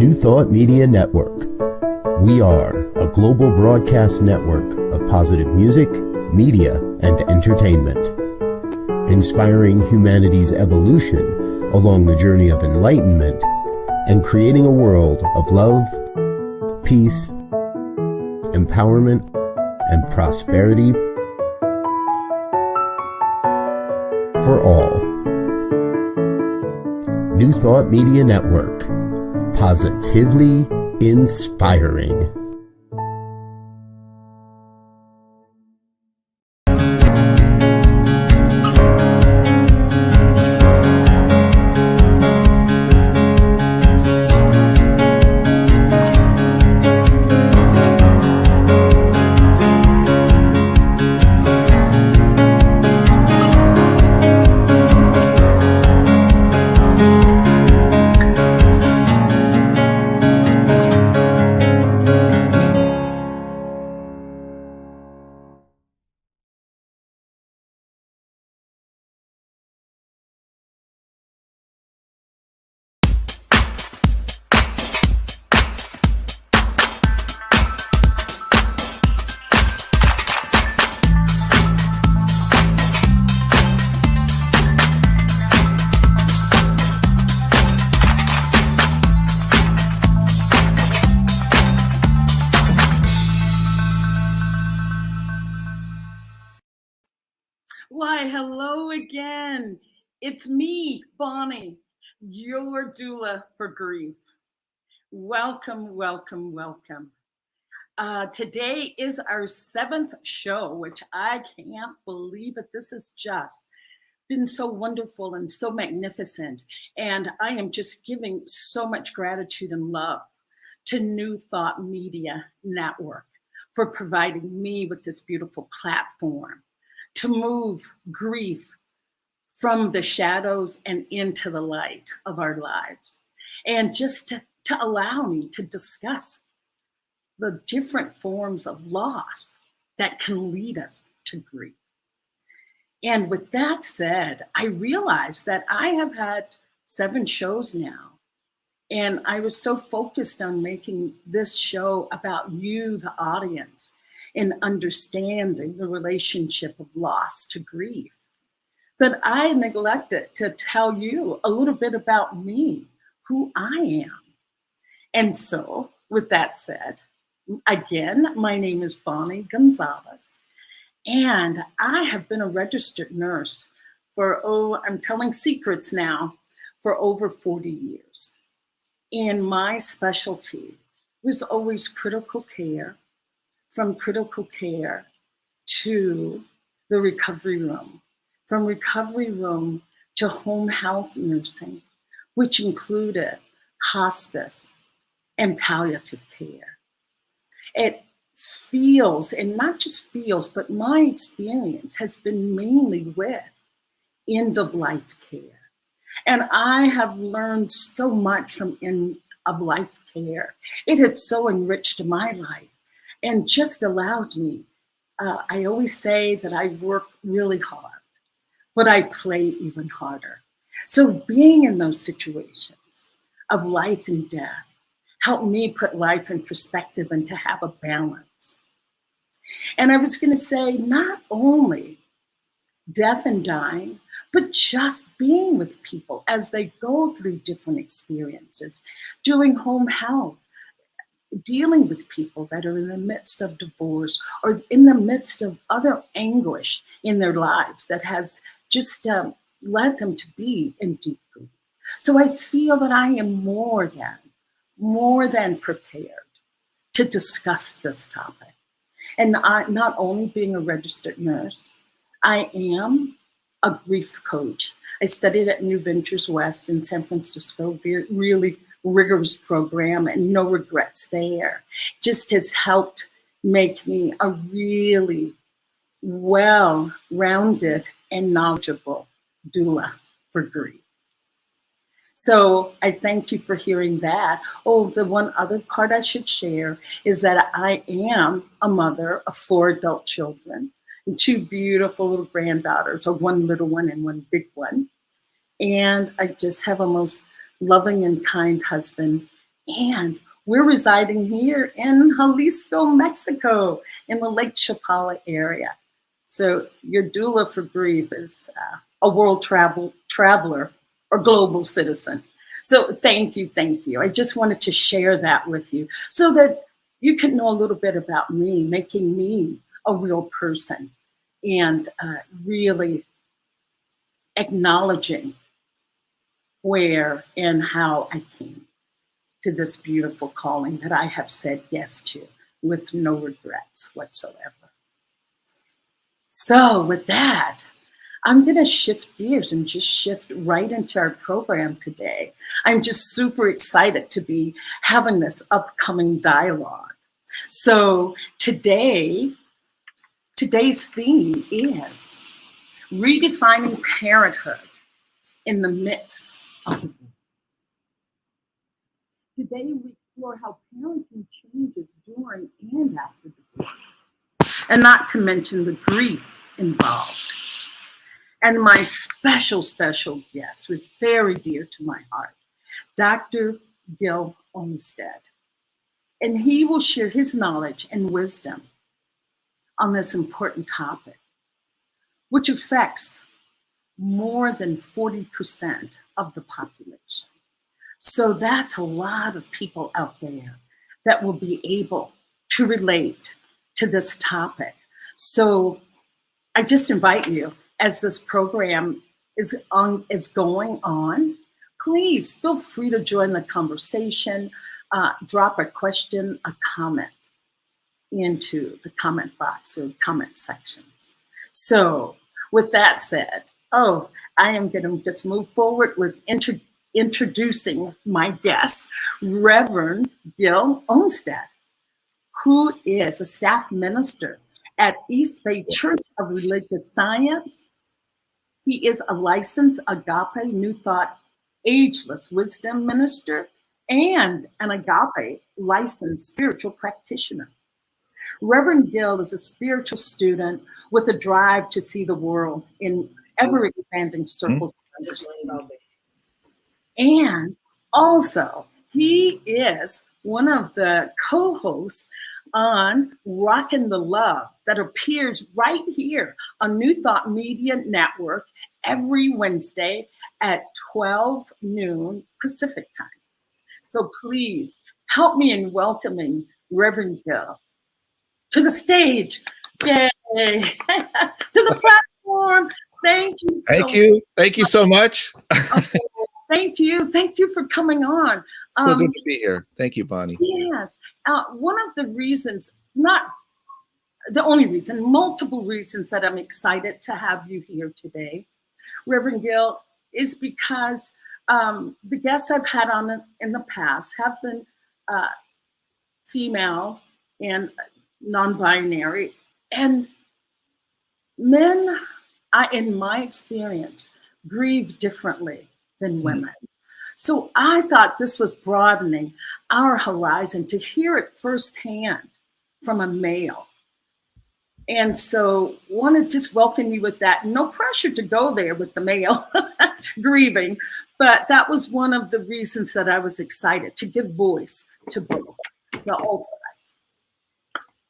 New Thought Media Network. We are a global broadcast network of positive music, media, and entertainment, inspiring humanity's evolution along the journey of enlightenment and creating a world of love, peace, empowerment, and prosperity for all. New Thought Media Network. Positively inspiring. Why, hello again. It's me, Bonnie, your doula for grief. Welcome, welcome, welcome. Today is our 7th show, which I can't believe it. This has just been so wonderful and so magnificent. And I am just giving so much gratitude and love to New Thought Media Network for providing me with this beautiful platform to move grief from the shadows and into the light of our lives. And just to allow me to discuss the different forms of loss that can lead us to grief. And with that said, I realized that I have had 7 shows now. And I was so focused on making this show about you, the audience, in understanding the relationship of loss to grief, that I neglected to tell you a little bit about me, who I am. And so, with that said, again, my name is Bonnie Gonzalez, and I have been a registered nurse for, I'm telling secrets now, for over 40 years. And my specialty was always critical care, from critical care to the recovery room, from recovery room to home health nursing, which included hospice and palliative care. It feels, and not just feels, but my experience has been mainly with end-of-life care. And I have learned so much from end-of-life care. It has so enriched my life and just allowed me, I always say that I work really hard, but I play even harder. So being in those situations of life and death helped me put life in perspective and to have a balance. And I was gonna say, not only death and dying, but just being with people as they go through different experiences, doing home health, dealing with people that are in the midst of divorce or in the midst of other anguish in their lives that has just led them to be in deep grief. So I feel that I am more than prepared to discuss this topic. And not only being a registered nurse, I am a grief coach. I studied at New Ventures West in San Francisco, really rigorous program, and no regrets there. Just has helped make me a really well-rounded and knowledgeable doula for grief. So I thank you for hearing that. Oh, the one other part I should share is that I am a mother of 4 adult children and 2 beautiful little granddaughters, or 1 little one and 1 big one. And I just have a most loving and kind husband And we're residing here in Jalisco, Mexico, in the Lake Chapala area. So your doula for grief is a world traveler or global citizen. So thank you, thank you. I just wanted to share that with you so that you can know a little bit about me, making me a real person, and really acknowledging where and how I came to this beautiful calling that I have said yes to with no regrets whatsoever. So with that, I'm going to shift gears and just shift right into our program today. I'm just super excited to be having this upcoming dialogue. So today's theme is redefining parenthood in the midst of the war. Today we explore how parenting changes during and after the war, and not to mention the grief involved. And my special guest was very dear to my heart, Dr. Gil Olmstead. And he will share his knowledge and wisdom on this important topic, which affects more than 40% of the population. So that's a lot of people out there that will be able to relate to this topic. So I just invite you, as this program is going on, please feel free to join the conversation, drop a question, a comment into the comment box or comment sections. So with that said, I am going to just move forward with introducing my guest, Reverend Gil Olmstead, who is a staff minister at East Bay Church of Religious Science. He is a licensed Agape New Thought Ageless Wisdom Minister and an Agape licensed spiritual practitioner. Reverend Gil is a spiritual student with a drive to see the world in ever-expanding circles of understanding. And also, he is one of the co-hosts on Rockin the Love that appears right here on New Thought Media Network every Wednesday at 12 noon Pacific time. So please help me in welcoming Reverend Gil to the stage. Yay! To the platform. Thank you. Thank you so much. Okay. Thank you for coming on. So good to be here. Thank you, Bonnie. Yes. One of the reasons, not the only reason, multiple reasons that I'm excited to have you here today, Reverend Gil, is because the guests I've had on in the past have been female and non-binary, and men, in my experience, grieve differently than women. So I thought this was broadening our horizon to hear it firsthand from a male. And so want to just welcome you with that. No pressure to go there with the male grieving, but that was one of the reasons that I was excited to give voice to both, all sides.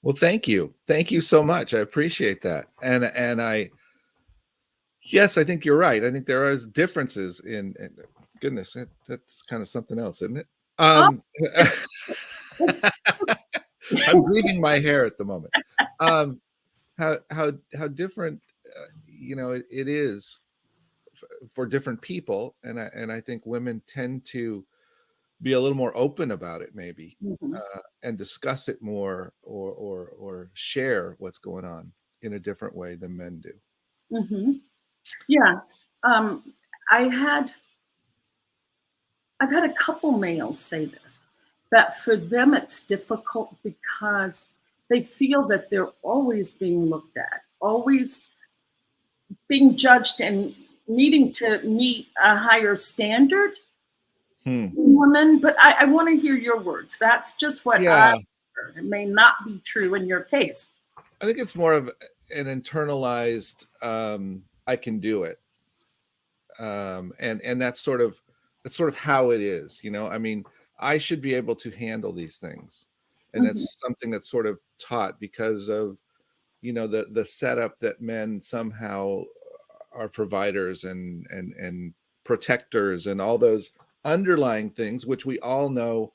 Well, thank you. Thank you so much. I appreciate that. And yes, I think you're right. I think there are differences in goodness, that's kind of something else, isn't it? I'm grieving my hair at the moment. How different, it is for different people, and I think women tend to be a little more open about it, maybe, and discuss it more, or share what's going on in a different way than men do. Mm-hmm. Yes, I've had a couple males say this, that for them it's difficult because they feel that they're always being looked at, always being judged and needing to meet a higher standard than women. But I want to hear your words. That's just what I heard. It may not be true in your case. I think it's more of an internalized, I can do it. And that's sort of how it is. I mean, I should be able to handle these things. And it's something that's sort of taught because of, you know, the setup that men somehow are providers and protectors and all those underlying things, which we all know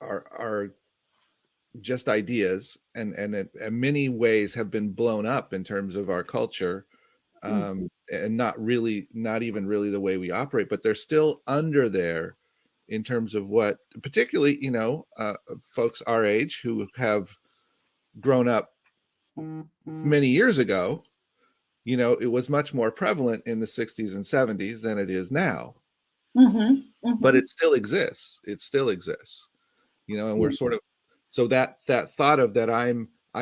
are just ideas, and in many ways have been blown up in terms of our culture, and not even really the way we operate, but they're still under there in terms of what, particularly, you know, folks our age who have grown up many years ago. You know, it was much more prevalent in the 60s and 70s than it is now. But it still exists. It still exists. You know, and we're sort of, so that thought of that I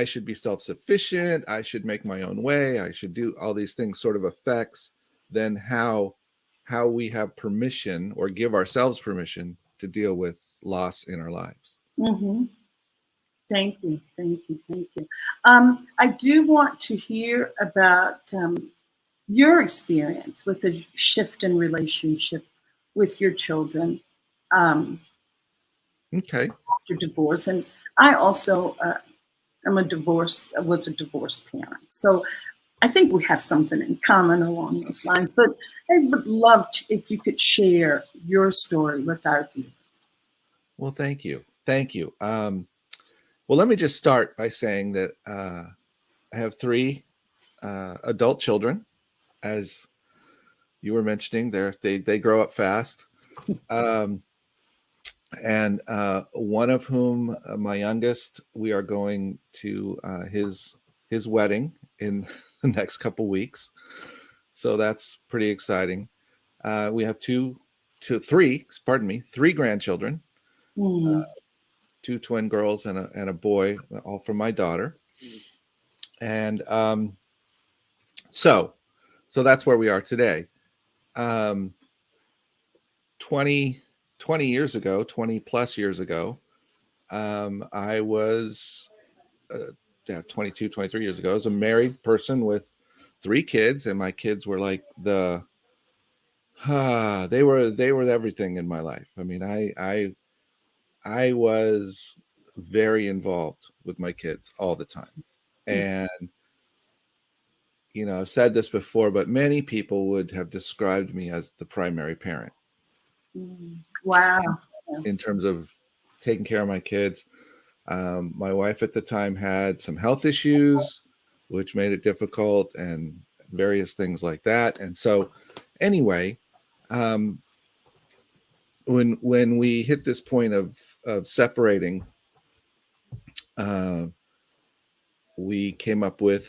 should be self-sufficient, I should make my own way, I should do all these things sort of affects then how we have permission or give ourselves permission to deal with loss in our lives. Thank you. I do want to hear about your experience with the shift in relationship with your children. Okay. After divorce, and I also was a divorced parent, so I think we have something in common along those lines. But I would love if you could share your story with our viewers. Well, thank you. Well, let me just start by saying that I have 3 adult children, as you were mentioning. They grow up fast. And one of whom, my youngest, we are going to his wedding in the next couple weeks, so that's pretty exciting. We have three grandchildren, 2 twin girls and a boy, all from my daughter. And so that's where we are today. 20 years ago, 20 plus years ago, I was 22, 23 years ago, I was a married person with 3 kids, and my kids were like they were everything in my life. I mean, I was very involved with my kids all the time. And, you know, I've said this before, but many people would have described me as the primary parent. Wow. In terms of taking care of my kids. My wife at the time had some health issues, which made it difficult, and various things like that. And so anyway, when we hit this point of separating, we came up with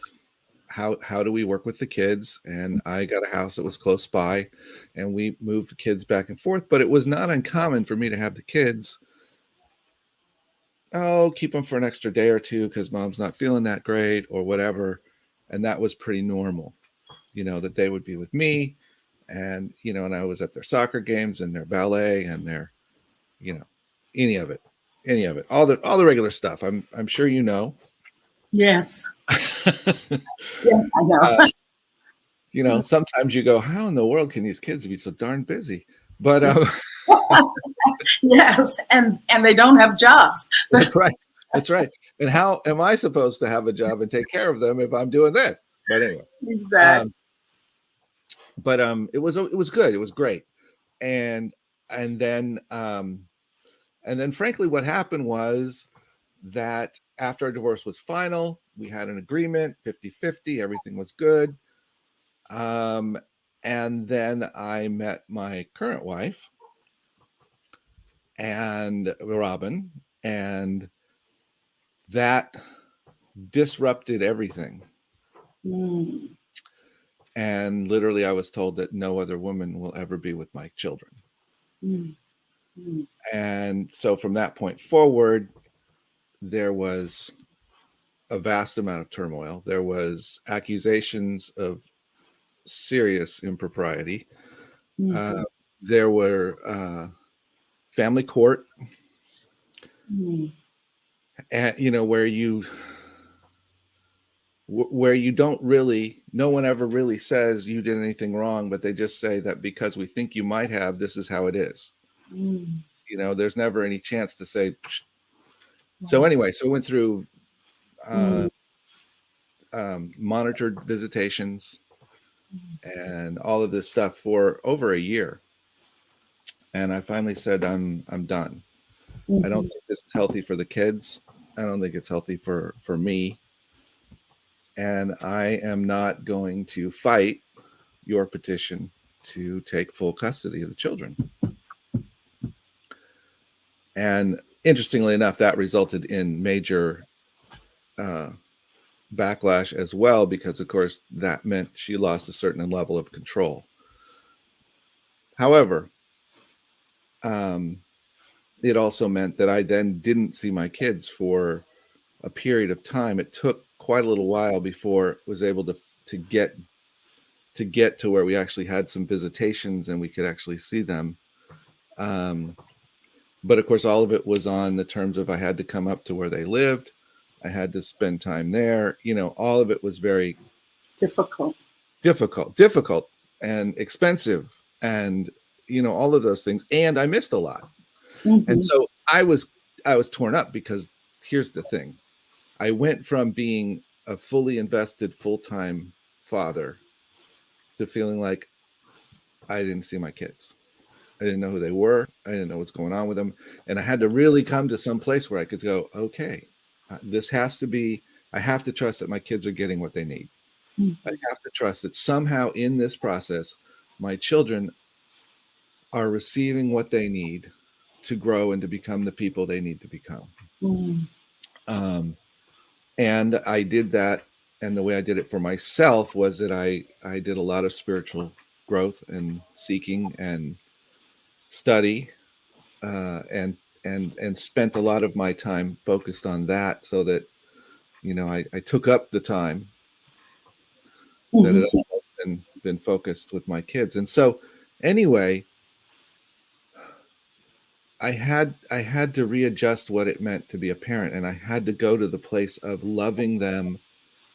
how do we work with the kids? And I got a house that was close by, and we moved the kids back and forth. But it was not uncommon for me to have the kids, keep them for an extra day or two because mom's not feeling that great or whatever. And that was pretty normal, you know, that they would be with me, and, you know, and I was at their soccer games and their ballet and their, you know, any of it, all the regular stuff. I'm sure you know. Yes. Yes, I know. You know, sometimes you go, how in the world can these kids be so darn busy? But yes, and they don't have jobs. That's right. And how am I supposed to have a job and take care of them if I'm doing this? But anyway, Exactly. It was good. It was great. And then frankly, what happened was that after our divorce was final, we had an agreement, 50-50, everything was good. And then I met my current wife, and Robin, and that disrupted everything. And literally, I was told that no other woman will ever be with my children. And so from that point forward, there was a vast amount of turmoil. There was accusations of serious impropriety. There were family court, and, you know, where you don't really, no one ever really says you did anything wrong, but they just say that because we think you might have, this is how it is. You know, there's never any chance to say. Psh. So anyway, so I went through monitored visitations and all of this stuff for over a year. And I finally said, I'm done. I don't think this is healthy for the kids. I don't think it's healthy for me. And I am not going to fight your petition to take full custody of the children. And interestingly enough, that resulted in major backlash as well, because of course that meant she lost a certain level of control. However, it also meant that I then didn't see my kids for a period of time. It took quite a little while before it was able to get to where we actually had some visitations and we could actually see them. But of course, all of it was on the terms of I had to come up to where they lived. I had to spend time there. You know, all of it was very difficult and expensive, and, you know, all of those things. And I missed a lot. And so I was torn up, because here's the thing. I went from being a fully invested full-time father to feeling like I didn't see my kids. I didn't know who they were. I didn't know what's going on with them. And I had to really come to some place where I could go, okay, this has to be, I have to trust that my kids are getting what they need. I have to trust that somehow in this process, my children are receiving what they need to grow and to become the people they need to become. And I did that. And the way I did it for myself was that I did a lot of spiritual growth and seeking and study, and spent a lot of my time focused on that, so that, you know, I took up the time that it has been focused with my kids. And so anyway, I had to readjust what it meant to be a parent, and I had to go to the place of loving them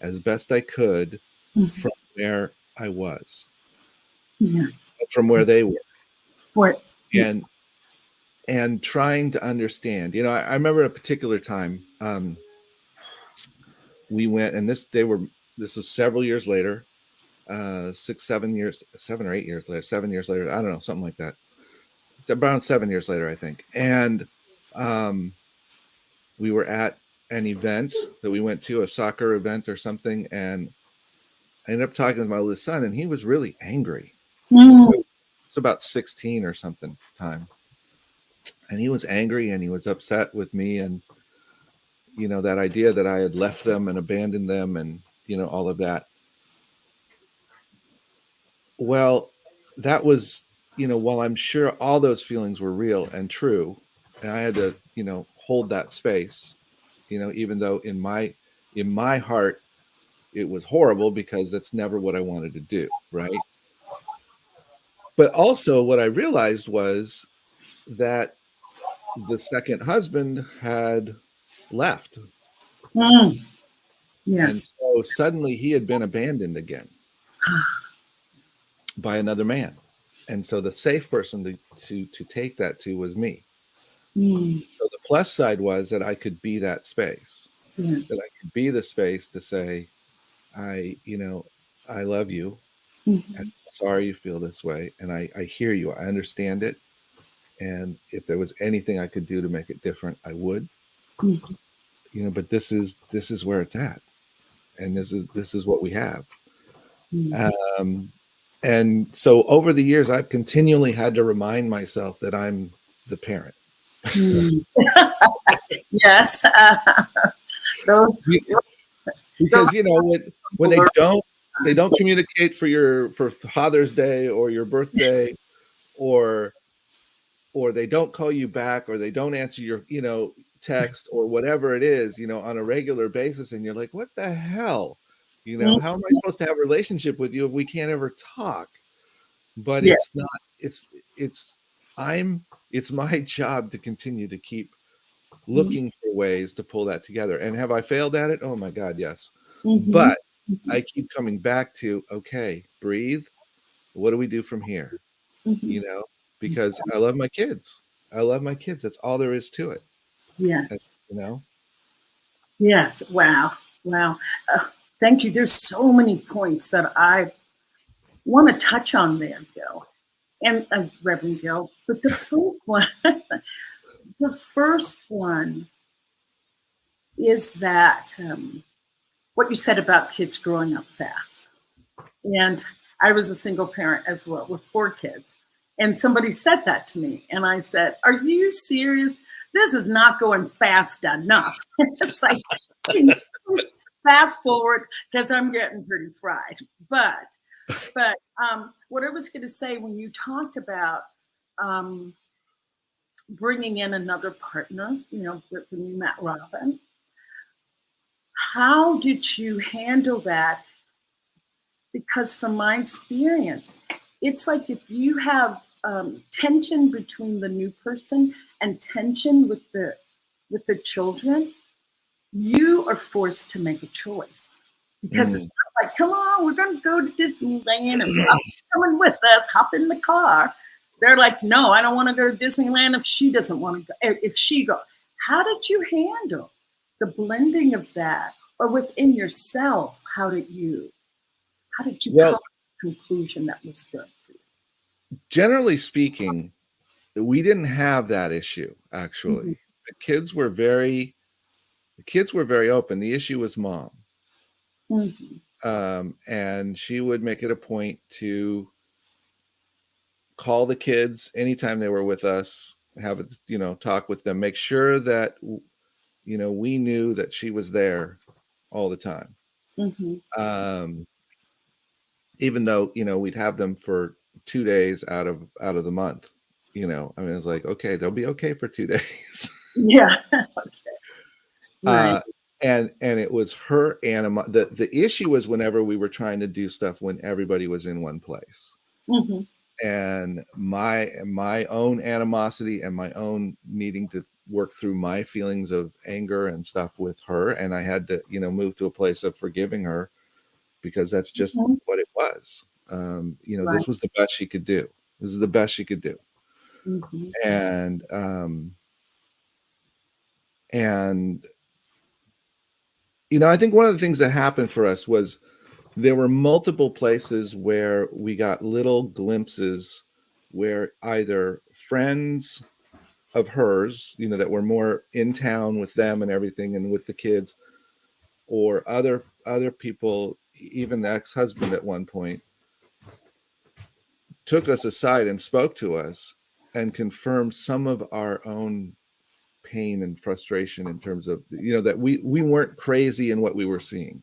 as best I could from where I was, from where they were, and trying to understand. You know, I remember a particular time we went, and this was several years later, 7 or 8 years later, 7 years later, I don't know, something like that. It's around 7 years later, I think. And we were at an event that we went to, a soccer event or something, and I ended up talking with my oldest son, and he was really angry. It's about 16 or something at the time. And he was angry and he was upset with me, and, you know, that idea that I had left them and abandoned them, and, you know, all of that. Well, that was, you know, while I'm sure all those feelings were real and true, and I had to, you know, hold that space, you know, even though in my heart, it was horrible, because that's never what I wanted to do. Right. But also what I realized was that the second husband had left. And so suddenly he had been abandoned again by another man. And so the safe person to take that to was me. So the plus side was that I could be that space, that I could be the space to say, I love you. I'm sorry you feel this way. And I hear you. I understand it. And if there was anything I could do to make it different, I would. You know, but this is where it's at. And this is what we have. And so over the years, I've continually had to remind myself that I'm the parent. Yes. Because, you know, when they don't communicate for Father's Day or your birthday, or they don't call you back, or they don't answer your, you know, text or whatever it is, you know, on a regular basis. And you're like, what the hell? You know, how am I supposed to have a relationship with you if we can't ever talk? But it's not, it's my job to continue to keep looking for ways to pull that together. And have I failed at it? Oh my God, yes. But I keep coming back to, okay, breathe. What do we do from here? You know, because I love my kids. I love my kids. That's all there is to it. Yes. You know? Yes. Wow. Wow. Thank you. There's so many points that I want to touch on there, Gil, and Reverend Gil. But the first one is that what you said about kids growing up fast. And I was a single parent as well with 4 kids. And somebody said that to me. And I said, are you serious? This is not going fast enough. It's like, fast forward because I'm getting pretty fried. But what I was going to say, when you talked about bringing in another partner, when you met Robin, how did you handle that? Because from my experience, it's like if you have tension between the new person and tension with the children, you are forced to make a choice. Because it's not like, come on, we're going to go to Disneyland and Robin's coming with us, hop in the car. They're like, no, I don't want to go to Disneyland if she doesn't want to go. If she goes, how did you handle the blending of that, or within yourself? How did you come to a conclusion that was good for you? Generally speaking, we didn't have that issue. Actually, the kids were very open. The issue was mom. And she would make it a point to call the kids anytime they were with us, have a talk with them, make sure that we knew that she was there all the time. Even though we'd have them for 2 days out of the month. I mean, it's like, okay, they'll be okay for 2 days. Yeah. Okay. Nice. And it was her the issue was whenever we were trying to do stuff when everybody was in one place. And my own animosity and my own needing to work through my feelings of anger and stuff with her, and I had to move to a place of forgiving her, because that's just what it was. This was the best she could do. This is the best she could do. And I think one of the things that happened for us was there were multiple places where we got little glimpses where either friends of hers, that were more in town with them and everything and with the kids, or other people, even the ex-husband at one point, took us aside and spoke to us and confirmed some of our own pain and frustration in terms of, that we weren't crazy in what we were seeing.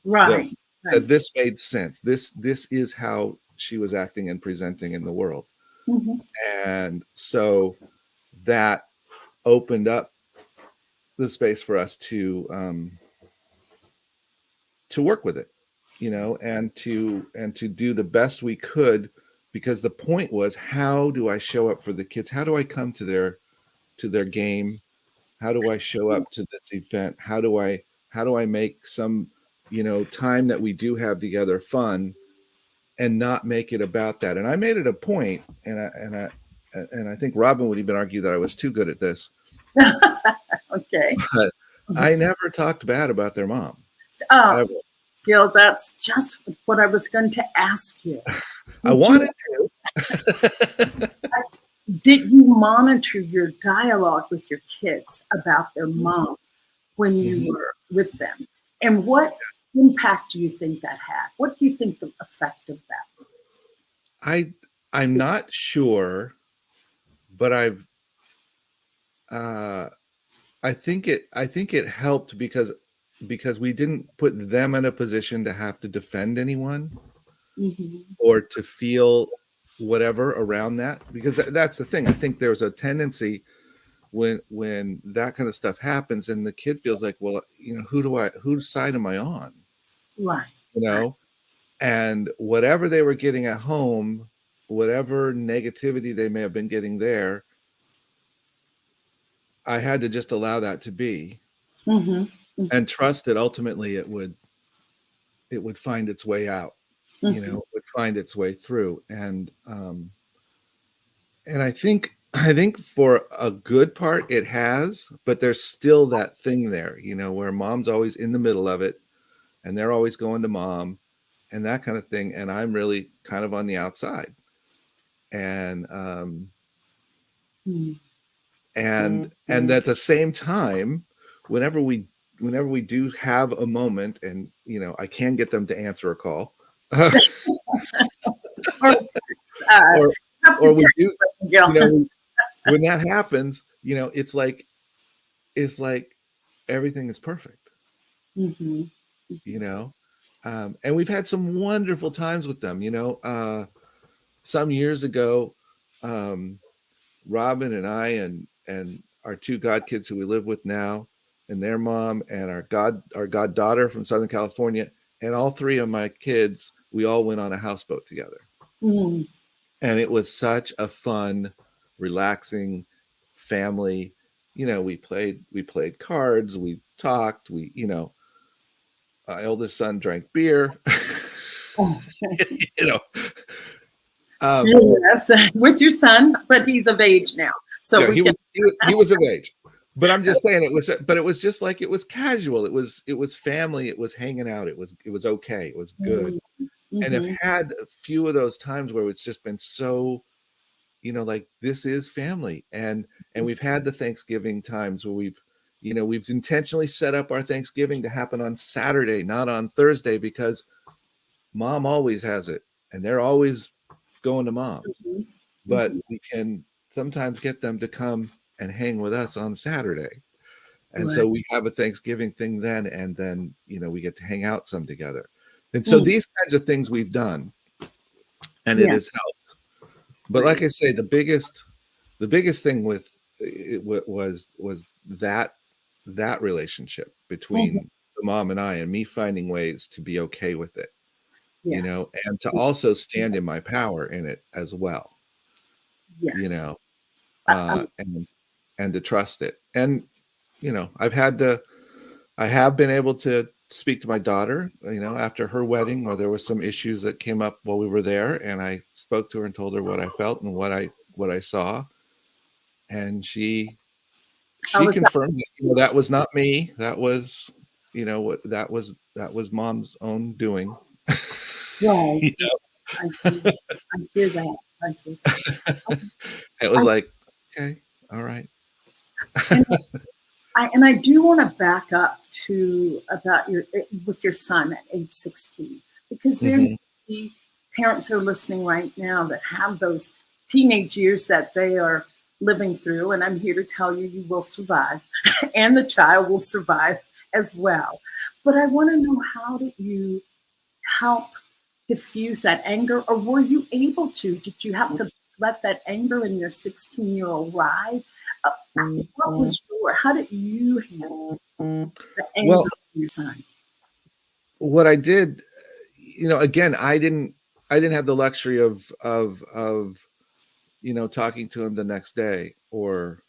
Right. That this made sense. This is how she was acting and presenting in the world. And so that opened up the space for us to work with it, and to do the best we could, because the point was, how do I show up for the kids? How do I come to their game? How do I show up to this event? How do I make some, time that we do have together fun, and not make it about that? And I made it a point, and I think Robin would even argue that I was too good at this. Okay. But I never talked bad about their mom. Oh, Gil, that's just what I was going to ask you. I wanted to. Did you monitor your dialogue with your kids about their mom when you were with them? And what impact do you think that had? What do you think the effect of that was? I'm not sure, but I think it helped because we didn't put them in a position to have to defend anyone or to feel whatever around that, because that's the thing. I think there's a tendency when that kind of stuff happens and the kid feels like, well, whose side am I on? Right. And whatever they were getting at home, whatever negativity they may have been getting there, I had to just allow that to be and trust that ultimately it would find its way out, would find its way through. And And I think for a good part it has, but there's still that thing there, you know, where mom's always in the middle of it and they're always going to mom and that kind of thing. And I'm really kind of on the outside. And and at the same time, whenever we do have a moment and, you know, I can get them to answer a call. or we do, you know, when that happens, you know, it's like everything is perfect, you know. And we've had some wonderful times with them, you know. Some years ago, Robin and I and our two godkids who we live with now, and their mom, and our goddaughter from Southern California, and all three of my kids, we all went on a houseboat together. And it was such a fun, relaxing family. You know, we played cards, we talked, we, you know, my oldest son drank beer. You know. Yes, with your son, but he's of age now. So yeah, he was of age. But I'm just saying it was just like, it was casual. It was family. It was hanging out. It was okay. It was good. And I've had a few of those times where it's just been so, you know, like, this is family. And we've had the Thanksgiving times where we've intentionally set up our Thanksgiving to happen on Saturday, not on Thursday, because mom always has it and they're always going to mom's. But we can sometimes get them to come and hang with us on Saturday. And so we have a Thanksgiving thing then, and then, you know, we get to hang out some together. And so these kinds of things we've done, and it has helped. But like I say, the biggest thing with it was that relationship between the mom and I, and me finding ways to be okay with it, you know, and to also stand in my power in it as well, you know, and to trust it. And, you know, I have been able to speak to my daughter, you know, after her wedding, where there was some issues that came up while we were there, and I spoke to her and told her what I felt and what I saw, and she confirmed that, you know, that was not me. That was, you know, what that was mom's own doing. Right. You know? I hear that. It was like, okay, all right. And I do want to back up to about with your son at age 16, because there may be parents are listening right now that have those teenage years that they are living through, and I'm here to tell you, you will survive, and the child will survive as well. But I want to know, how did you help diffuse that anger, or were you able to? Did you have to let that anger in your 16-year-old ride? What was how did you handle the anger from your son? What I did, you know, again, I didn't have the luxury of you know, talking to him the next day or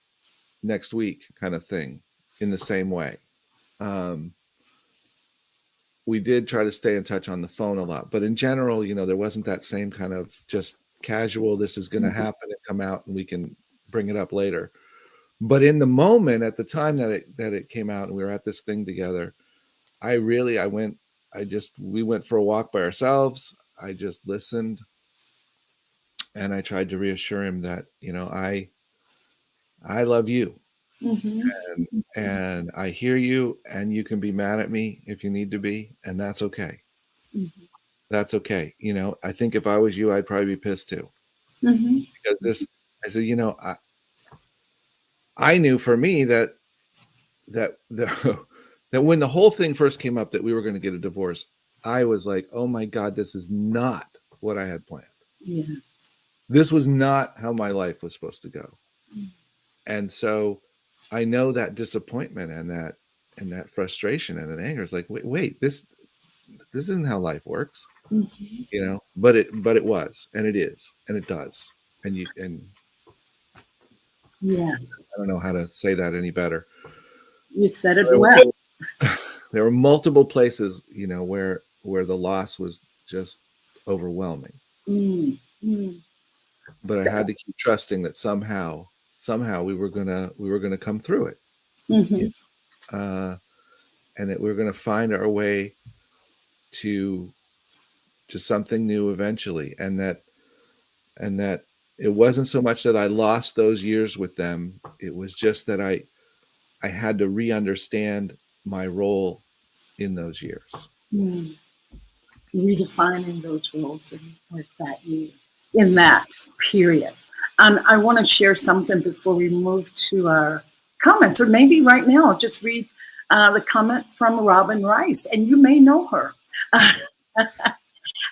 next week kind of thing in the same way. We did try to stay in touch on the phone a lot, but in general, you know, there wasn't that same kind of just casual, this is going to happen and come out and we can bring it up later. But in the moment, at the time that it came out and we were at this thing together, we went for a walk by ourselves. I just listened, and I tried to reassure him that, you know, I love you, and I hear you, and you can be mad at me if you need to be, and that's okay. That's okay. You know, I think if I was you, I'd probably be pissed too, because I said, you know, I knew for me that when the whole thing first came up that we were going to get a divorce, I was like, oh my God, this is not what I had planned. Yes. This was not how my life was supposed to go. And so I know that disappointment and that frustration and that anger is like, wait, this isn't how life works, you know, but it was, and it is, and it does. And yes, I don't know how to say that any better. You said it well. There were multiple places, you know, where the loss was just overwhelming. but I had to keep trusting that somehow we were gonna come through it, Mm-hmm. and that we were gonna find our way to something new eventually, and that it wasn't so much that I lost those years with them. It was just that I had to re-understand my role in those years. Mm. Redefining those roles in that period. And I want to share something before we move to our comments, or maybe right now, I'll just read the comment from Robin Rice, and you may know her.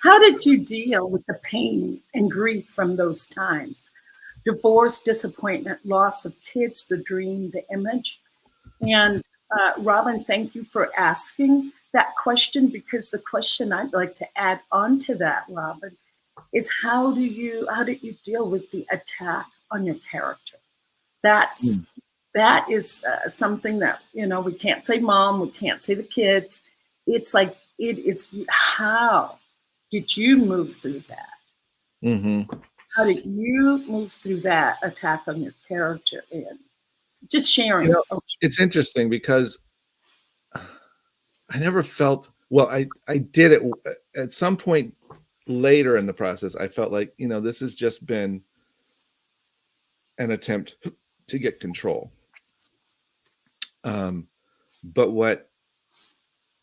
How did you deal with the pain and grief from those times? Divorce, disappointment, loss of kids, the dream, the image. And Robin, thank you for asking that question, because the question I'd like to add on to that, Robin, is how did you deal with the attack on your character? That is something that, we can't say mom, we can't say the kids. It's like it's how did you move through that? Mm-hmm. How did you move through that attack on your character? And just sharing. It's interesting because I never felt, well, I did it at some point later in the process. I felt like, this has just been an attempt to get control.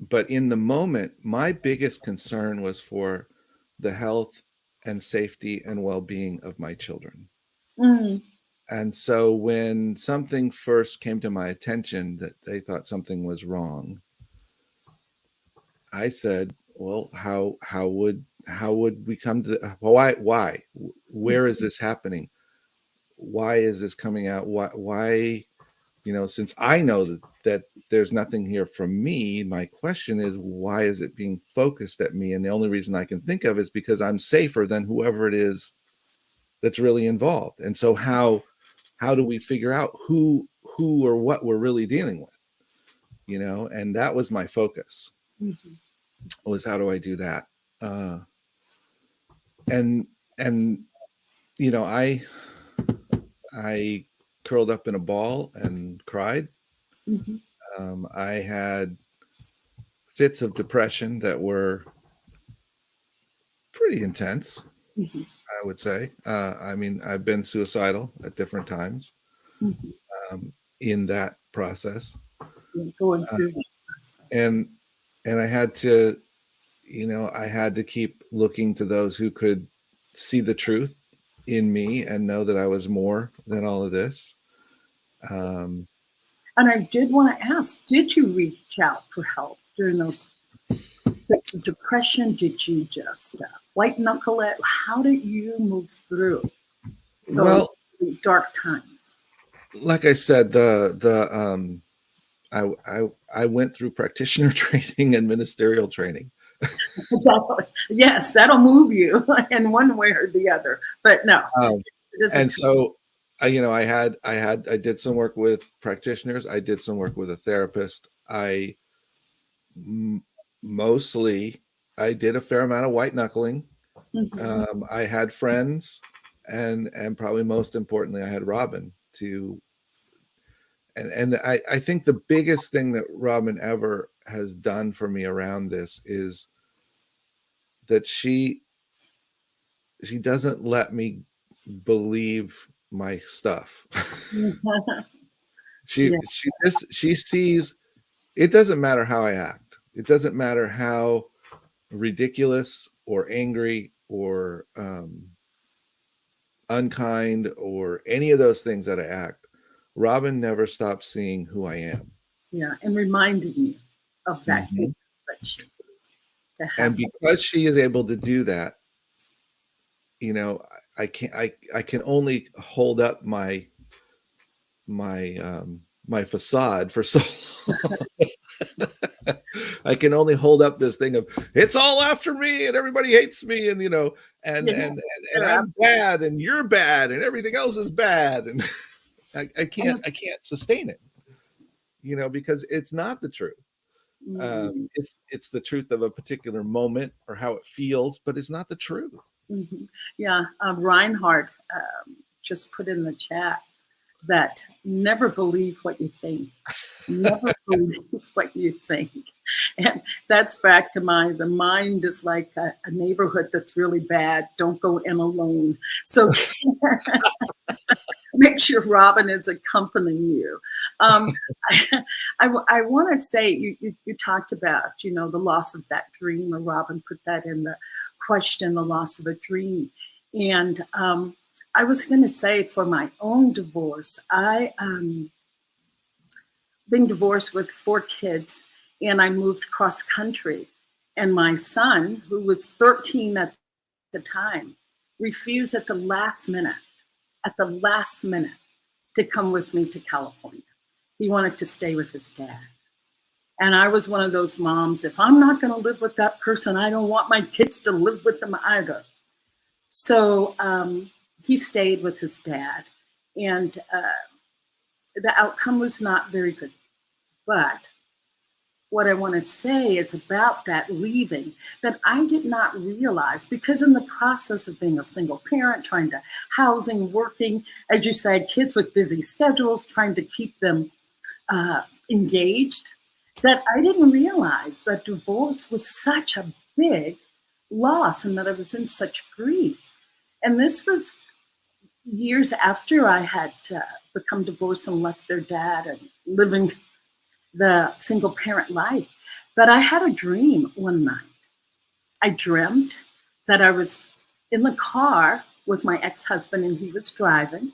But in the moment, my biggest concern was for the health and safety and well-being of my children. Mm. And so when something first came to my attention that they thought something was wrong, I said, well, how would we come to why? Where is this happening? Why is this coming out? Why since I know that there's nothing here from me, my question is, why is it being focused at me? And the only reason I can think of is because I'm safer than whoever it is that's really involved. And so how do we figure out who or what we're really dealing with? And that was my focus. Mm-hmm. Was how do I do that? And I curled up in a ball and cried. Mm-hmm. I had fits of depression that were pretty intense, Mm-hmm. I would say. I've been suicidal at different times in that process. Going through that process. And I had to, I had to keep looking to those who could see the truth in me and know that I was more than all of this. And I did want to ask, did you reach out for help during those fits of depression? Did you just white knuckle it? How did you move through those dark times? Like I said, I went through practitioner training and ministerial training. Yes, that'll move you in one way or the other. But no. And so, I did some work with practitioners. I did some work with a therapist. Mostly, I did a fair amount of white knuckling. Mm-hmm. I had friends, and probably most importantly, I had Robin to. And I think the biggest thing that Robin ever has done for me around this is that she doesn't let me believe my stuff. She sees, it doesn't matter how I act. It doesn't matter how ridiculous or angry or unkind or any of those things that I act. Robin never stops seeing who I am. Yeah, and reminding you of that goodness that she sees. And because she is able to do that, I can only hold up my facade for so long. I can only hold up this thing of it's all after me and everybody hates me and and I'm bad and you're bad and everything else is bad, and I can't sustain it, because it's not the truth. It's the truth of a particular moment or how it feels, but it's not the truth. Yeah, Reinhardt just put in the chat that never believe what you think. Never believe what you think. And that's back to the mind is like a neighborhood that's really bad. Don't go in alone. So make sure Robin is accompanying you. I want to say, you talked about, the loss of that dream, or Robin put that in the question, the loss of a dream. And I was going to say, for my own divorce, I been divorced with 4 kids, and I moved cross country. And my son, who was 13 at the time, refused at the last minute, to come with me to California. He wanted to stay with his dad. And I was one of those moms, if I'm not going to live with that person, I don't want my kids to live with them either. So he stayed with his dad, and the outcome was not very good. But what I want to say is about that leaving, that I did not realize, because in the process of being a single parent, trying to housing, working, as you said, kids with busy schedules, trying to keep them engaged, that I didn't realize that divorce was such a big loss and that I was in such grief. And this was years after I had become divorced and left their dad and living the single parent life. But I had a dream one night. I dreamt that I was in the car with my ex-husband and he was driving.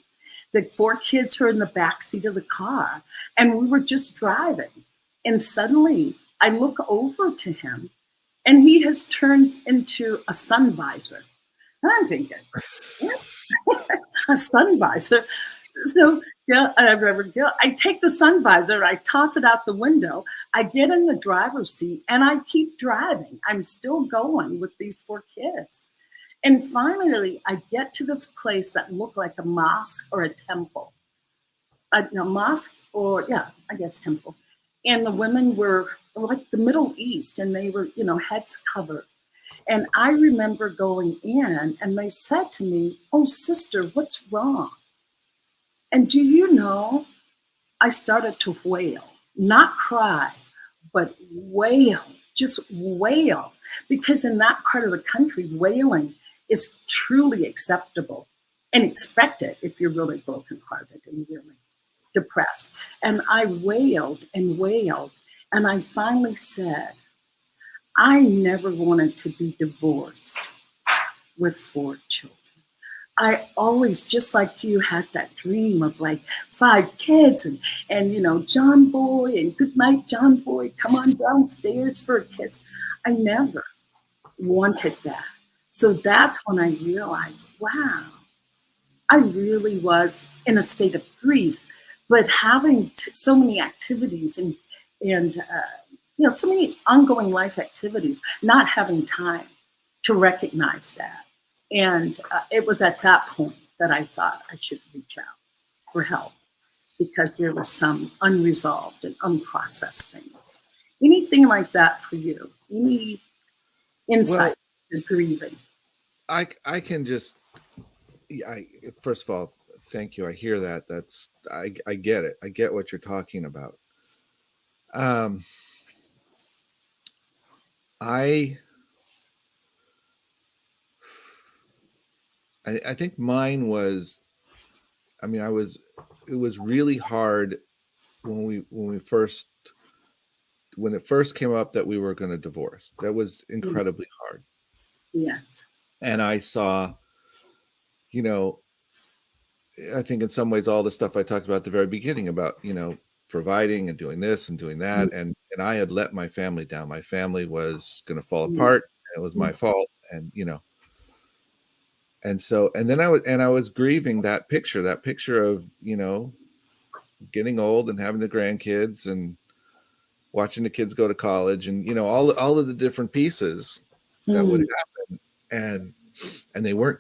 The 4 kids were in the backseat of the car and we were just driving. And suddenly I look over to him and he has turned into a sun visor. And I'm thinking, what? A sun visor? So yeah, Rev Gil, I take the sun visor, I toss it out the window, I get in the driver's seat and I keep driving. I'm still going with these 4 kids. And finally, I get to this place that looked like a mosque or a temple. A mosque or, I guess temple. And the women were like the Middle East and they were, heads covered. And I remember going in and they said to me, "Oh, sister, what's wrong?" And do you know, I started to wail, not cry, but wail, just wail. Because in that part of the country, wailing is truly acceptable and expected if you're really brokenhearted and really depressed. And I wailed and wailed. And I finally said, I never wanted to be divorced with 4 children. I always, just like you, had that dream of like 5 kids and John Boy and good night, John Boy, come on downstairs for a kiss. I never wanted that. So that's when I realized, wow, I really was in a state of grief, but having so many activities and so many ongoing life activities, not having time to recognize that. And it was at that point that I thought I should reach out for help because there was some unresolved and unprocessed things. Anything like that for you? Any insight to grieving? I can just, first of all, thank you. I hear that. I get it. I get what you're talking about. I think mine was, it was really hard when it first came up that we were going to divorce. That was incredibly hard. Yes. And I saw, I think in some ways, all the stuff I talked about at the very beginning about, providing and doing this and doing that. And I had let my family down. My family was going to fall apart. It was my fault. And, and so, and then I was grieving that picture of, getting old and having the grandkids and watching the kids go to college and, all of the different pieces that would happen. And they weren't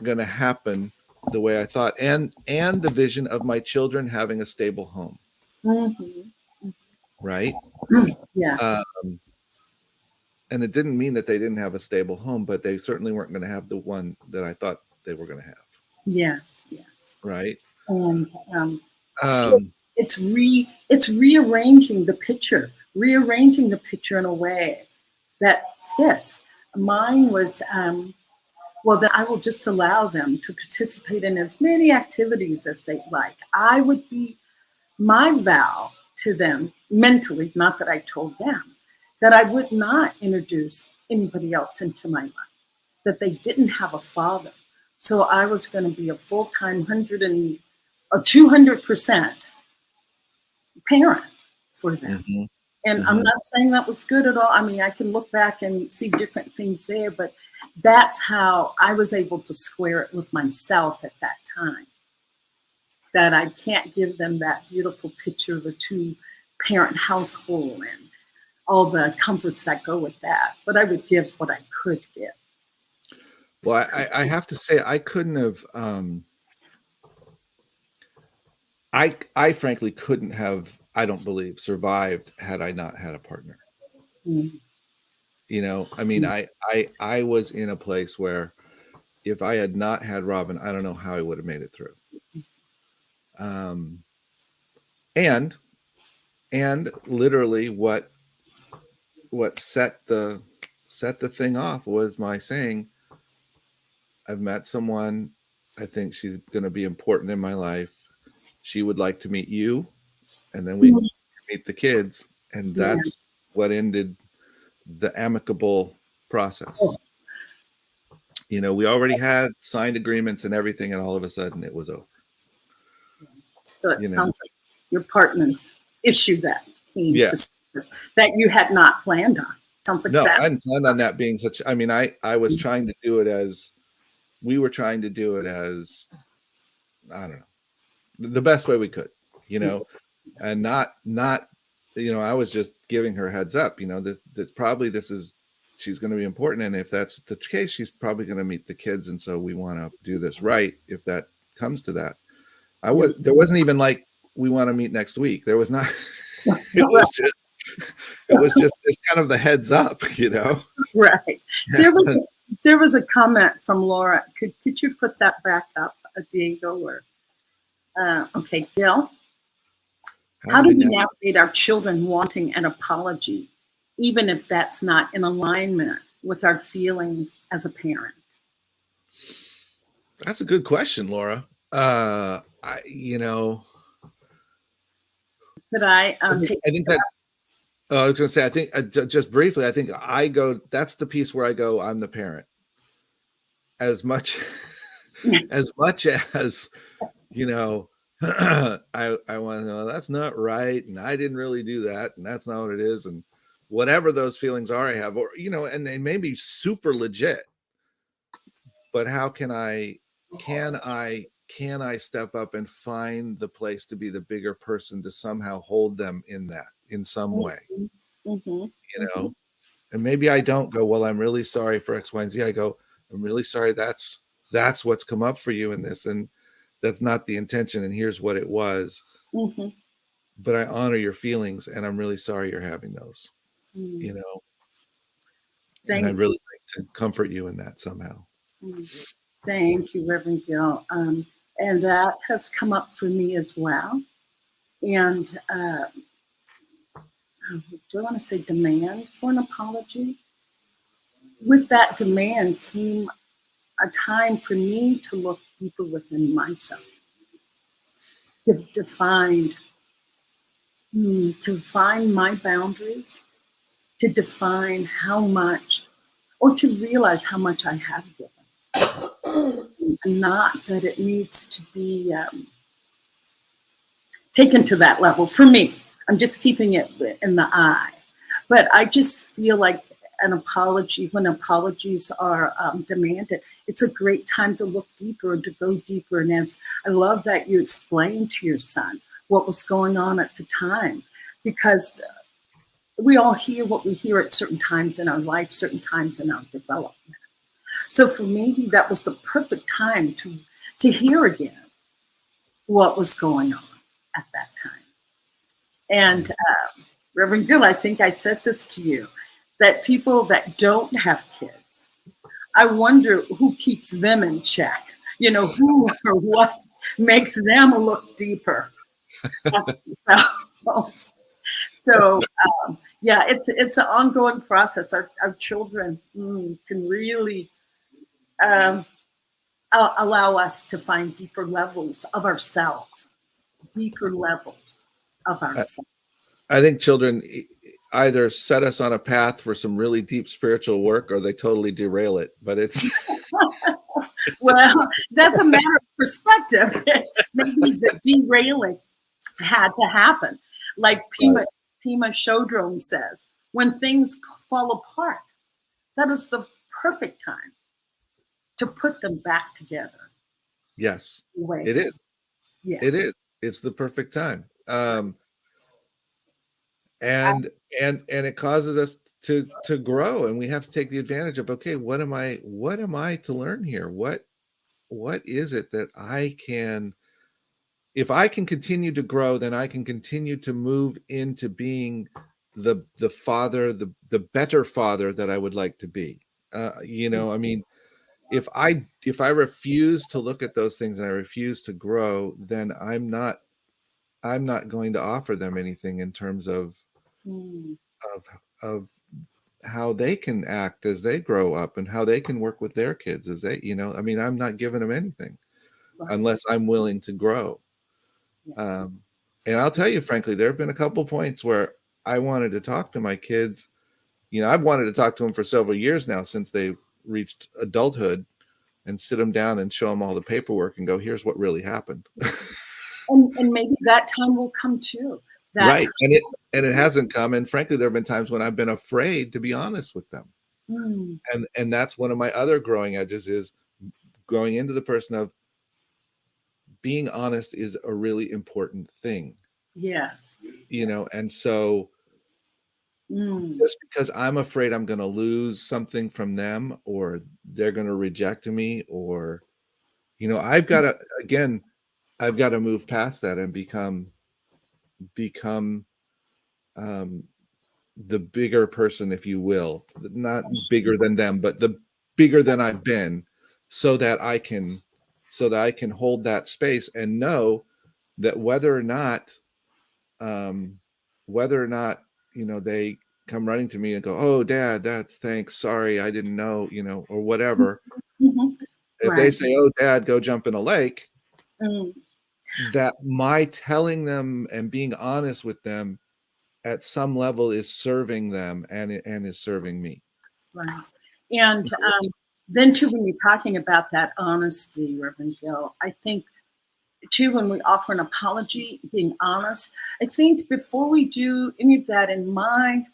going to happen the way I thought. And the vision of my children having a stable home. Right. Yes. And it didn't mean that they didn't have a stable home, but they certainly weren't going to have the one that I thought they were going to have. Yes, yes. Right. And Um, it's rearranging the picture in a way that fits. Mine was, well, then I will just allow them to participate in as many activities as they like. I would be, my vow to them mentally, not that I told them, that I would not introduce anybody else into my life, that they didn't have a father. So I was going to be a full-time 200% parent for them. mm-hmm. And Mm-hmm. I'm not saying that was good at all. I mean, I can look back and see different things there, but that's how I was able to square it with myself at that time. That I can't give them that beautiful picture of a 2-parent household and all the comforts that go with that. But I would give what I could give. Well, I have to say, I couldn't have, I frankly couldn't have, I don't believe, survived had I not had a partner. Mm-hmm. You know, I mean, I was in a place where if I had not had Robin, I don't know how I would have made it through. And literally what set the thing off was my saying, I've met someone, I think she's going to be important in my life. She would like to meet you, and then we meet the kids, and that's what ended the amicable process. You know, we already had signed agreements and everything, and all of a sudden it was over. So it sounds like your partner's issue that came to that you had not planned on. Sounds like I hadn't planned on that being such. I mean, I was trying to do it as, we were trying to do it as, I don't know, the best way we could, you know, and not, you know, I was just giving her heads up, you know, this she's going to be important. And if that's the case, she's probably going to meet the kids. And so we want to do this right. If that comes to that, there wasn't even like, we want to meet next week. There was not, it was just this kind of the heads up, you know? Right. There was a comment from Laura. Could you put that back up, Diego? Or okay, Gil. How do we navigate our children wanting an apology, even if that's not in alignment with our feelings as a parent? That's a good question, Laura. You know, could I take? I think that. I was going to say, I think just briefly, I think that's the piece where I go, I'm the parent. As much as, you know, I want to know that's not right. And I didn't really do that. And that's not what it is. And whatever those feelings are, I have, or, you know, and they may be super legit, but how can I step up and find the place to be the bigger person to somehow hold them in that in some way, you know? And maybe I don't go, well, I'm really sorry for X, Y, and Z. I go, I'm really sorry. That's what's come up for you in this. And that's not the intention. And here's what it was. But I honor your feelings, and I'm really sorry you're having those, you know? And I'd really like to comfort you in that somehow. Thank you, Reverend Gil. And that has come up for me as well. And do I want to say demand for an apology? With that demand came a time for me to look deeper within myself, to find my boundaries, to define how much, or to realize how much I have given. Not that it needs to be taken to that level. For me, I'm just keeping it in the eye. But I just feel like an apology, when apologies are demanded, it's a great time to look deeper and to go deeper. And as I love that you explained to your son what was going on at the time, because we all hear what we hear at certain times in our life, certain times in our development. So for me, that was the perfect time to hear again what was going on at that time. And Reverend Gil, I think I said this to you, that people that don't have kids, I wonder who keeps them in check. You know, who or what makes them look deeper at themselves. So yeah, it's an ongoing process. Our children can really allow us to find deeper levels of ourselves, deeper levels of ourselves. I think children either set us on a path for some really deep spiritual work, or they totally derail it. But it's well, that's a matter of perspective. Maybe the derailing had to happen, like Pema Chodron says, when things fall apart, that is the perfect time to put them back together. yes, Way. it is. Yeah. It is. It's the perfect time. And it causes us to grow, and we have to take the advantage of, okay, what am I to learn here? What is it that I can, if I can continue to grow, then I can continue to move into being the father, the better father that I would like to be. I mean, if I refuse to look at those things and I refuse to grow, then I'm not going to offer them anything in terms of of how they can act as they grow up and how they can work with their kids as they, I mean, I'm not giving them anything unless I'm willing to grow. And I'll tell you, frankly, there have been a couple points where I wanted to talk to my kids. I've wanted to talk to them for several years now, since they've reached adulthood, and sit them down and show them all the paperwork and go, here's what really happened. and maybe that time will come too. Right. And it hasn't come. And frankly, there have been times when I've been afraid to be honest with them. And that's one of my other growing edges, is growing into the person of being honest is a really important thing. Yes. And so just because I'm afraid I'm going to lose something from them, or they're going to reject me, or, I've got to move past that and become the bigger person, if you will, not bigger than them, but the bigger than I've been, so that I can hold that space and know that whether or not they come running to me and go, oh, Dad, that's thanks, sorry, I didn't know, or whatever. If they say, oh, Dad, go jump in a lake, that my telling them and being honest with them at some level is serving them and is serving me. Right. And then too, when you're talking about that honesty, Reverend Gil, I think too, when we offer an apology, being honest, I think before we do any of that, in my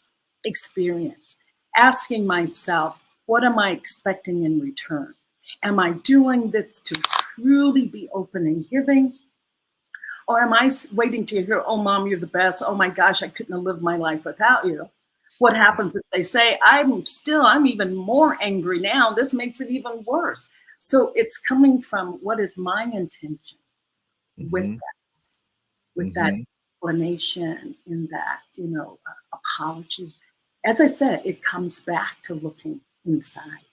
experience, asking myself, what am I expecting in return? Am I doing this to truly be open and giving? Or am I waiting to hear, oh, Mom, you're the best. Oh, my gosh, I couldn't have lived my life without you. What happens if they say, I'm even more angry now. This makes it even worse. So it's coming from, what is my intention with that explanation, in that, apology. As I said, it comes back to looking inside.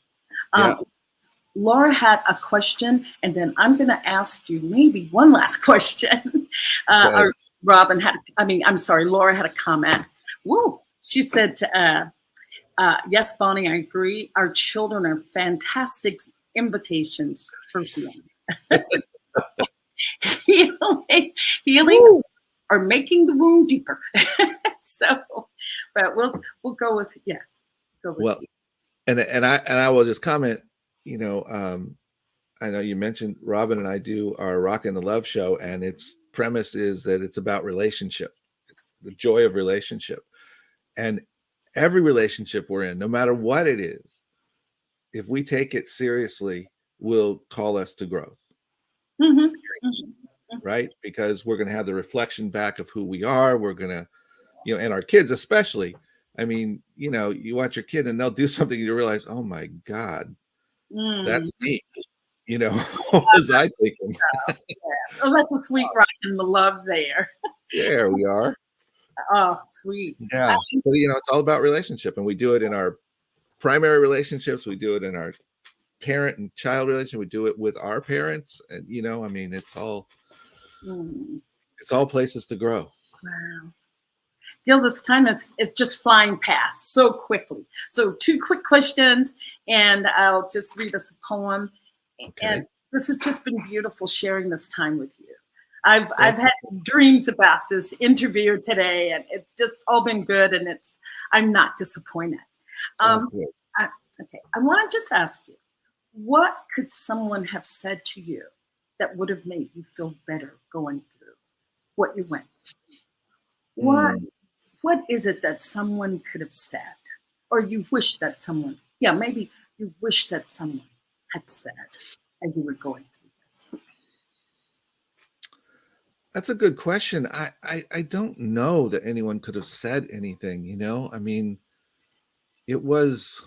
Laura had a question, and then I'm going to ask you maybe one last question. Laura had a comment. Woo! She said, yes, Bonnie, I agree. Our children are fantastic invitations for healing. Healing or making the wound deeper. But we'll go with yes. Well, and I will just comment. I know you mentioned Robin and I do our Rockin the Love show, and its premise is that it's about relationship, the joy of relationship, and every relationship we're in, no matter what it is, if we take it seriously, will call us to growth. Right? Because we're going to have the reflection back of who we are. We're going to, and our kids especially. I mean, you watch your kid and they'll do something and you realize, oh my God, that's me. What was I thinking? Oh, that's a sweet Rockin the Love there. There we are. Oh, sweet. Yeah. But, it's all about relationship, and we do it in our primary relationships. We do it in our parent and child relationship. We do it with our parents, and it's all places to grow. Wow. Gil, this time it's just flying past so quickly. So 2 quick questions, and I'll just read us a poem. Okay. And this has just been beautiful sharing this time with you. I've had dreams about this interview today, and it's just all been good, and I'm not disappointed. Okay, I want to just ask you, what could someone have said to you that would have made you feel better going through what you went through? What is it that someone could have said, or you wish that someone, maybe you wish that someone had said as you were going through this? That's a good question. I don't know that anyone could have said anything, I mean, it was,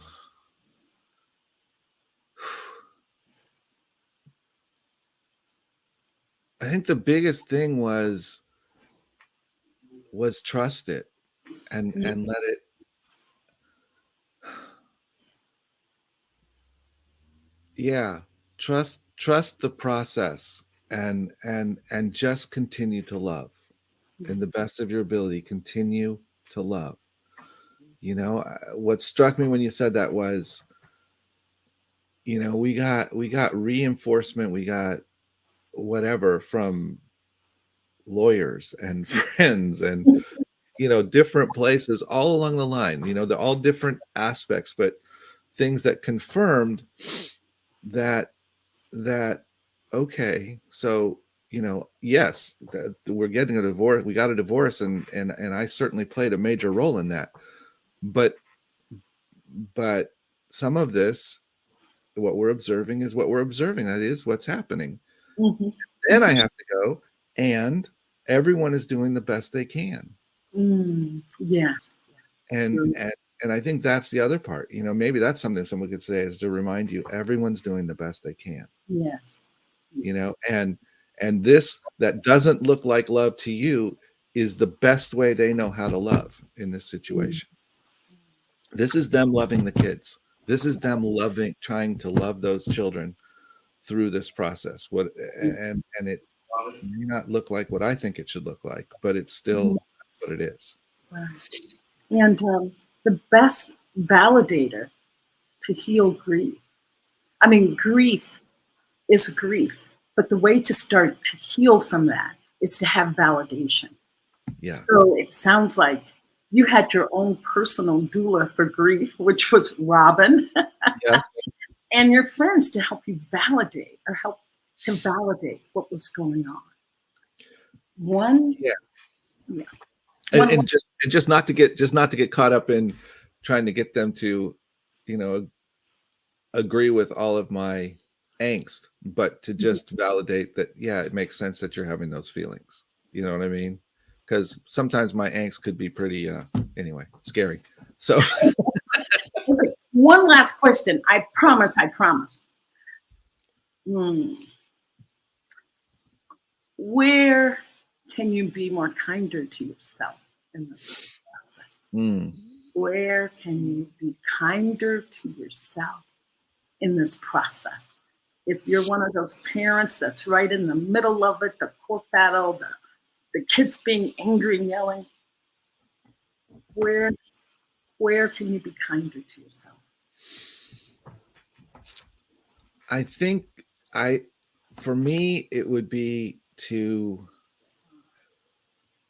I think the biggest thing was trust it and let it, trust the process and just continue to love in the best of your ability. Continue to love. What struck me when you said that was, we got reinforcement, we got whatever from lawyers and friends and different places all along the line. They're all different aspects, but things that confirmed that okay, so yes, we're getting a divorce, we got a divorce, and I certainly played a major role in that, but some of this, what we're observing is what we're observing. That is what's happening. Then I have to go, and everyone is doing the best they can. Yes. And I think that's the other part. Maybe that's something someone could say, is to remind you, everyone's doing the best they can. Yes. And this that doesn't look like love to you is the best way they know how to love in this situation. This is them loving the kids. This is them trying to love those children through this process. And it may not look like what I think it should look like, but it's still what it is. Wow. And the best validator to heal grief. I mean, grief is grief, but the way to start to heal from that is to have validation. Yeah. So it sounds like you had your own personal doula for grief, which was Robin. Yes. And your friends to help you validate what was going on. And just not to get caught up in trying to get them to, agree with all of my angst, but to just validate that, it makes sense that you're having those feelings. You know what I mean? Because sometimes my angst could be pretty, scary. So okay. One last question. I promise. Where can you be more kinder to yourself in this process? Where can you be kinder to yourself in this process? If you're one of those parents that's right in the middle of it, the court battle, the kids being angry and yelling, where can you be kinder to yourself? I think for me, it would be to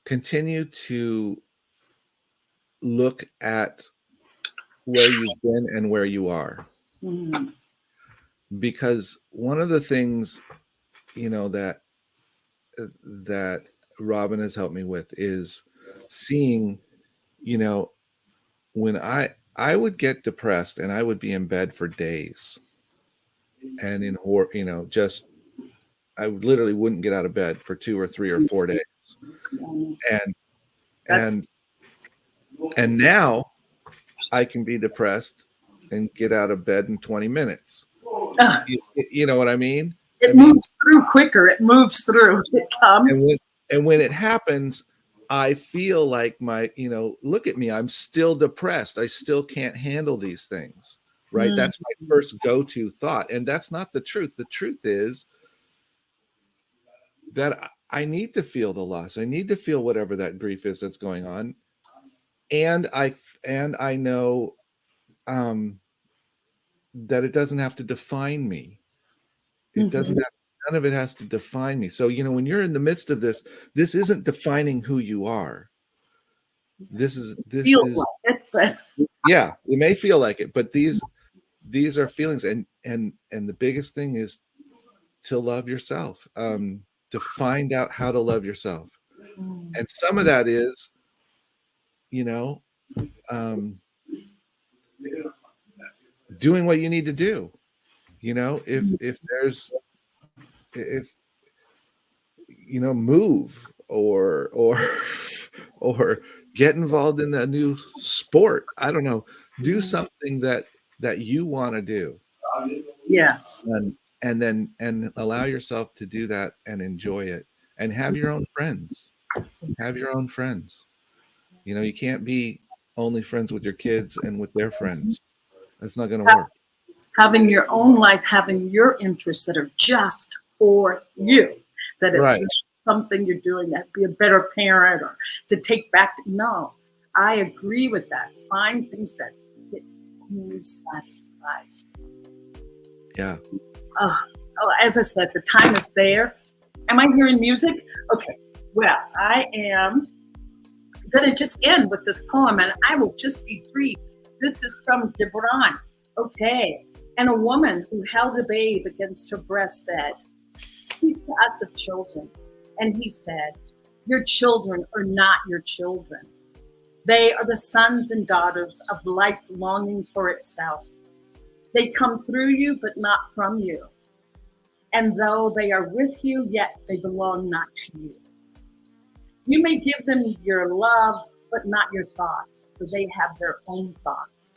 continue to look at where you've been and where you are. Because one of the things, that Robin has helped me with is seeing, when I would get depressed and I would be in bed for days, and I literally wouldn't get out of bed for 2 or 3 or 4 days. And now I can be depressed and get out of bed in 20 minutes. You know what I mean? It moves through quicker. It moves through. It comes. And when it happens, I feel like look at me, I'm still depressed. I still can't handle these things, right? That's my first go-to thought. And that's not the truth. The truth is that I need to feel the loss. I need to feel whatever that grief is that's going on. And I know that it doesn't have to define me. It doesn't have, none of it has to define me. So, when you're in the midst of this isn't defining who you are. This is Like it, but yeah, it may feel like it, but these are feelings, and the biggest thing is to love yourself, to find out how to love yourself. And some of that is, doing what you need to do. If move or get involved in a new sport. I don't know. Do something that you want to do. Yes. And then allow yourself to do that and enjoy it, and have your own friends. Have your own friends. You can't be only friends with your kids and with their friends. That's not going to work. Having your own life, having your interests that are just for you, that it's Right. something you're doing that be a better parent or to take back. No, I agree with that. Find things that only satisfies. Yeah. Oh, as I said, the time is there. Am I hearing music? Okay. Well, I am going to just end with this poem, and I will just be brief. This is from Gibran. Okay. And a woman who held a babe against her breast said, "Speak to us of children." And he said, "Your children are not your children. They are the sons and daughters of life longing for itself. They come through you, but not from you. And though they are with you, yet they belong not to you. You may give them your love, but not your thoughts, for they have their own thoughts.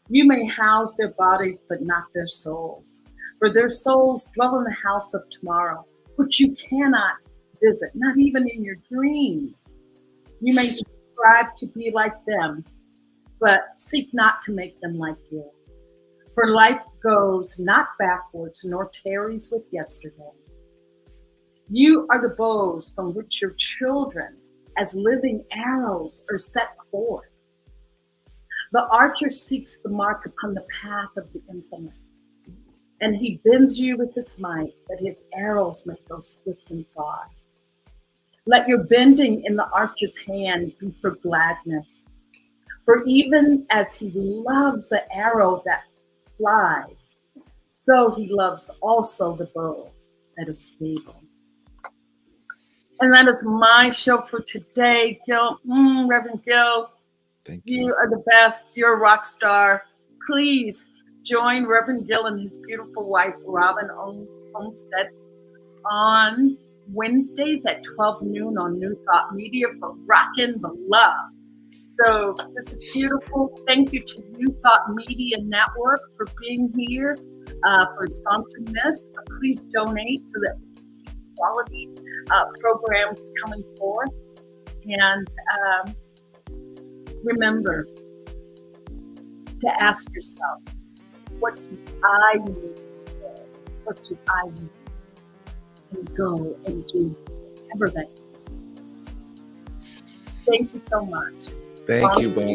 You may house their bodies, but not their souls, for their souls dwell in the house of tomorrow, which you cannot visit, not even in your dreams. You may strive to be like them, but seek not to make them like you. For life goes not backwards, nor tarries with yesterday. You are the bows from which your children, as living arrows, are set forth. The archer seeks the mark upon the path of the infinite, and he bends you with his might, that his arrows may go swift and far. Let your bending in the archer's hand be for gladness, for even as he loves the arrow that flies, so he loves also the bow that is stable. And that is my show for today, Gil. Reverend Gil, Thank you. you are the best. You're a rock star. Please join Reverend Gil and his beautiful wife, Robin Olmstead, on Wednesdays at 12 noon on New Thought Media for Rockin the Love. So this is beautiful. Thank you to New Thought Media Network for being here, for sponsoring this. Please donate so that we can keep quality programs coming forth. And remember to ask yourself, what do I need today? What do I need? And go and do whatever that is. Thank you so much. Thank you, Bob.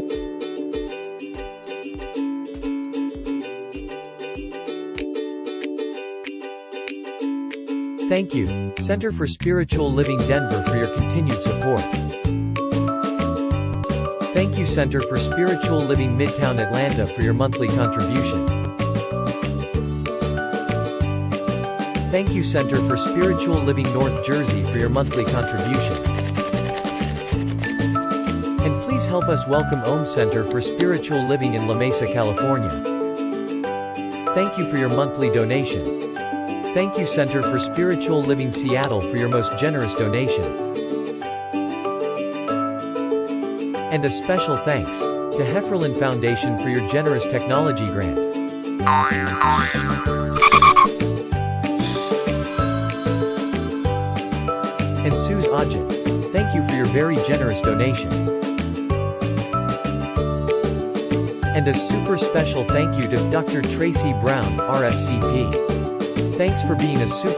Thank you, Center for Spiritual Living Denver, for your continued support. Thank you, Center for Spiritual Living Midtown Atlanta, for your monthly contribution. Thank you, Center for Spiritual Living North Jersey, for your monthly contribution. And please help us welcome Om Center for Spiritual Living in La Mesa, California. Thank you for your monthly donation. Thank you, Center for Spiritual Living Seattle, for your most generous donation. And a special thanks to Hefferlin Foundation for your generous technology grant. And Suze Ajit. Thank you for your very generous donation. And a super special thank you to Dr. Tracy Brown, RScP. Thanks for being a super